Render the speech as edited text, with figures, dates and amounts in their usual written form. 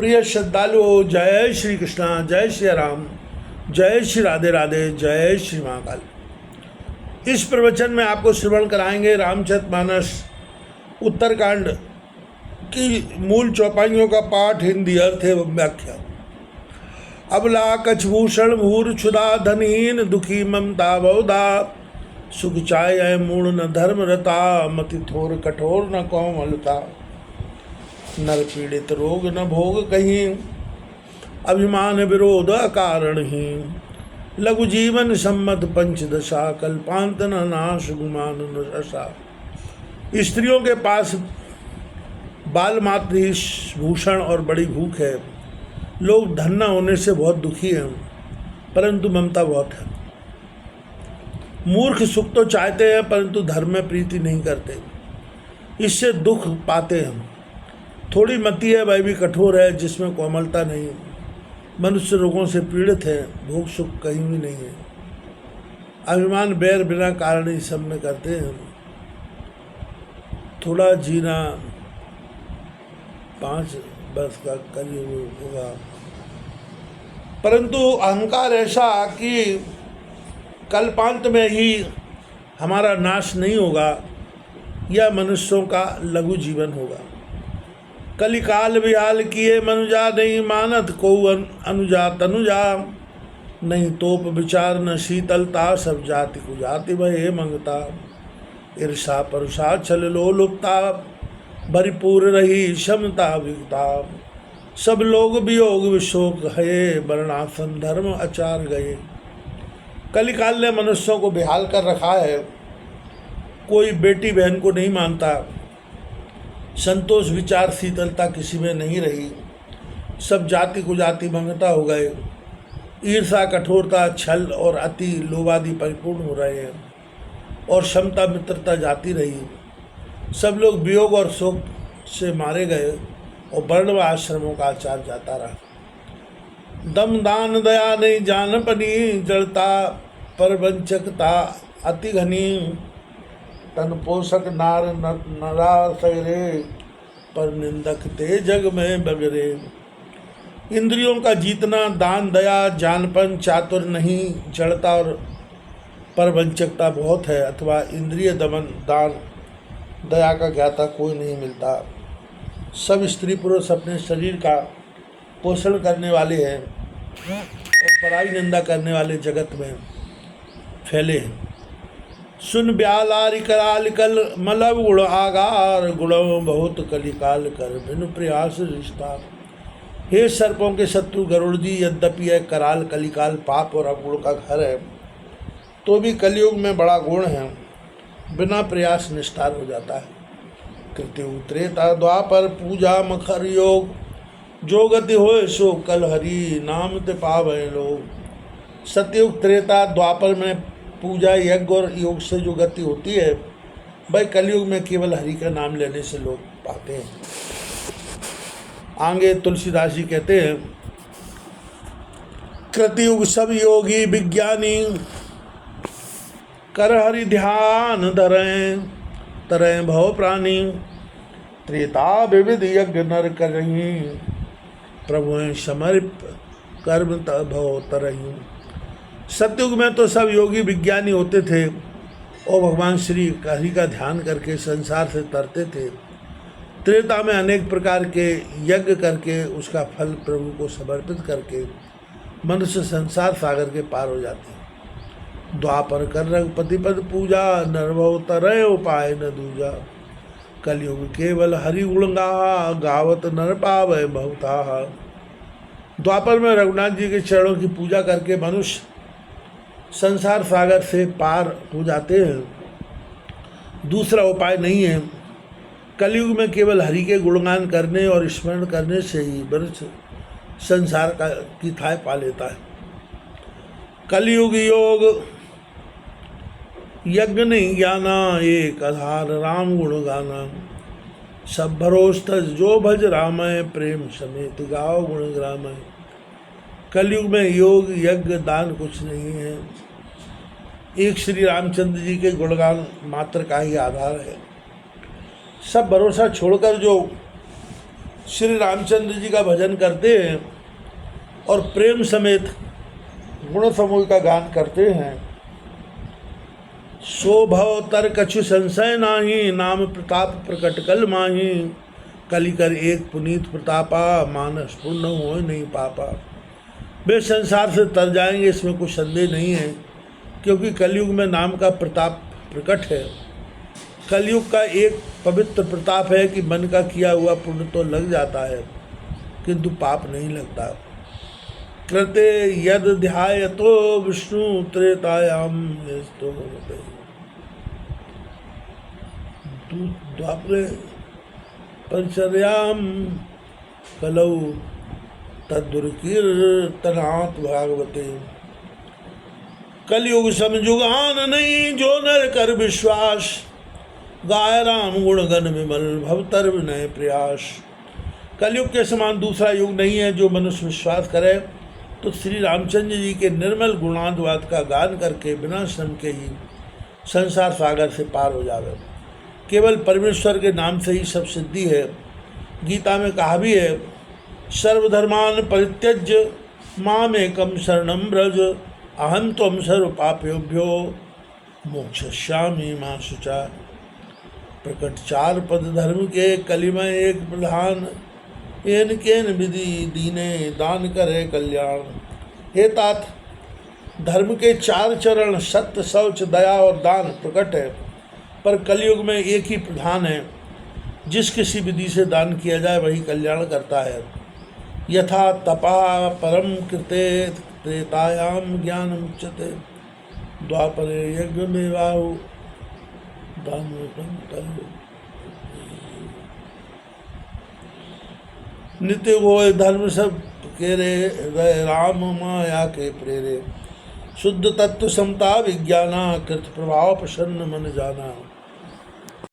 प्रिय श्रद्धालुओं, जय श्री कृष्णा, जय श्री राम, जय श्री राधे राधे, जय श्री महाकाल। इस प्रवचन में आपको श्रवण कराएंगे रामचरितमानस उत्तरकांड की मूल चौपाइयों का पाठ, हिंदी अर्थ एवं व्याख्या। अबला कछभूषण भूर क्षुदा धनहीन दुखी ममता बहुधा सुख चाय मूर्ण न धर्म रता मति थोर कठोर न कोमलता नर पीड़ित रोग न भोग कहीं अभिमान विरोध अकारण ही लघु जीवन सम्मत पंचदशा कल्पांत न नाश गुमान नशा। स्त्रियों के पास बाल मात्र ही भूषण और बड़ी भूख है। लोग धन न होने से बहुत दुखी हैं, परंतु ममता बहुत है। मूर्ख सुख तो चाहते हैं परंतु धर्म में प्रीति नहीं करते, इससे दुख पाते हैं। थोड़ी मति है, वह भी कठोर है, जिसमें कोमलता नहीं। मनुष्य रोगों से पीड़ित है, भोग सुख कहीं भी नहीं है। अभिमान बैर बिना कारण ही सब में करते हैं। थोड़ा जीना 5 वर्ष का कलयुग होगा, परंतु अहंकार ऐसा कि कल्पांत में ही हमारा नाश नहीं होगा। यह मनुष्यों का लघु जीवन होगा। कलिकाल विहाल किए मनुजा नहीं मानत को अनुजा तनुजा नहीं तोप विचार न शीतलता सब जाति को जाति भय मंगता ईर्षा परुषा छल लोलुपता भरपूर रही क्षमता विगता सब लोग वियोग विशोक है वर्णाश्रम धर्म आचार गए। कलिकाल ने मनुष्यों को बेहाल कर रखा है। कोई बेटी बहन को नहीं मानता, संतोष विचार शीतलता किसी में नहीं रही। सब जाति को जाति मंगता हो गए। ईर्षा कठोरता छल और अति लोभादि परिपूर्ण हो रहे हैं और क्षमता मित्रता जाती रही। सब लोग वियोग और शोक से मारे गए और वर्ण व आश्रमों का आचार जाता रहा। दम दान दया नहीं जान पनी जड़ता पर वंचकता अति घनी तन पोषक नार नरा सगरे पर निंदक ते जग में बगरे। इंद्रियों का जीतना, दान दया जानपन चातुर नहीं, जड़ता और परवंचकता बहुत है, अथवा इंद्रिय दमन दान दया का ज्ञाता कोई नहीं मिलता। सब स्त्री पुरुष अपने शरीर का पोषण करने वाले हैं और पराई निंदा करने वाले जगत में फैले हैं। सुन ब्यालारि कराल कल मलब गुण आगार गुणों बहुत कलिकाल कर बिनु प्रयास रिश्ता। हे सर्पों के शत्रु गरुड़ जी, यद्यपि यह कराल कलिकाल पाप और अवगुण का घर है, तो भी कलयुग में बड़ा गुण है, बिना प्रयास निष्ठार हो जाता है। कृत्युग त्रेता द्वापर पूजा मखर योग जो गति होए सो कल हरि नाम ते पावे लोग। सतयुग त्रेता द्वापर में पूजा यज्ञ और योग से जो गति होती है, वह कलयुग में केवल हरि का नाम लेने से लोग पाते हैं। आगे तुलसीदास जी कहते हैं, कृतयुग सब योगी विज्ञानी कर हरि ध्यान धरें तरें भव प्राणी। त्रेता विविध यज्ञ नर करहीं प्रभु समर्प कर्म भव तरहीं। सतयुग में तो सब योगी विज्ञानी होते थे और भगवान श्री हरि का ध्यान करके संसार से तरते थे। त्रेता में अनेक प्रकार के यज्ञ करके उसका फल प्रभु को समर्पित करके मनुष्य संसार सागर के पार हो जाते हैं। द्वापर कर रघुपति पद पूजा नरभव तरय उपाय न दूजा। कलयुग केवल हरि गुण गा गावत नर पावै भवता। द्वापर में रघुनाथ जी के चरणों की पूजा करके मनुष्य संसार सागर से पार हो जाते हैं। दूसरा उपाय नहीं है। कलयुग में केवल हरि के गुणगान करने और स्मरण करने से ही मनुष्य संसार की थाह पा लेता है। कलयुग योग यज्ञ नहीं ज्ञाना एक आधार राम गुण गाना। सब भरोस जो भज रामय प्रेम समेत गाओ गुण ग्रामय। कलयुग में योग यज्ञ दान कुछ नहीं है, एक श्री रामचंद्र जी के गुणगान मात्र का ही आधार है। सब भरोसा छोड़कर जो श्री रामचंद्र जी का भजन करते हैं और प्रेम समेत गुण समूह का गान करते हैं। सो भव तर कछु संशय नाही, नाम प्रताप प्रकट कल माही। कली कर एक पुनीत प्रतापा, मानस पूर्ण हो नहीं पापा। वे संसार से तर जाएंगे, इसमें कुछ संदेह नहीं है, क्योंकि कलयुग में नाम का प्रताप प्रकट है। कलयुग का एक पवित्र प्रताप है कि मन का किया हुआ पुण्य तो लग जाता है किंतु पाप नहीं लगता। कृते यद ध्यायतो विष्णु त्रेतायाम न्यस्तो होते। द्वापरे परिचर्याम कलौ तदुर्कीर्तनात् भागवते। कलयुग समजुगान नहीं, जो नर कर विश्वास। गाय राम गुण गण विमल, भवतर विनय प्रयास। कलयुग के समान दूसरा युग नहीं है। जो मनुष्य विश्वास करे तो श्री रामचंद्र जी के निर्मल गुणानुवाद का गान करके बिना श्रम के ही संसार सागर से पार हो जावे। केवल परमेश्वर के नाम से ही सब सिद्धि है। गीता में कहा भी है, सर्वधर्मान परित्यज्य मामेकं शरणं व्रज, अहं त्वं सर्व पापेभ्यो मोक्षयिष्यामि मा शुचा। प्रकट चार पद धर्म के, कलिमय एक प्रधान। एन केन विधि दीने, दान करे कल्याण। हे तात, धर्म के चार चरण सत्य, शौच, दया और दान प्रकट है, पर कलयुग में एक ही प्रधान है। जिस किसी विधि से दान किया जाए वही कल्याण करता है। यथा तपा परम कृते, त्रेतायाम ज्ञान उच्यते। द्वापरे यज्ञ में वाहु दान। नित्य होय धर्म सब केरे, हृदय राम माया के प्रेरे। शुद्ध तत्व समता विज्ञाना, कृत प्रभाव प्रसन्न मन जाना।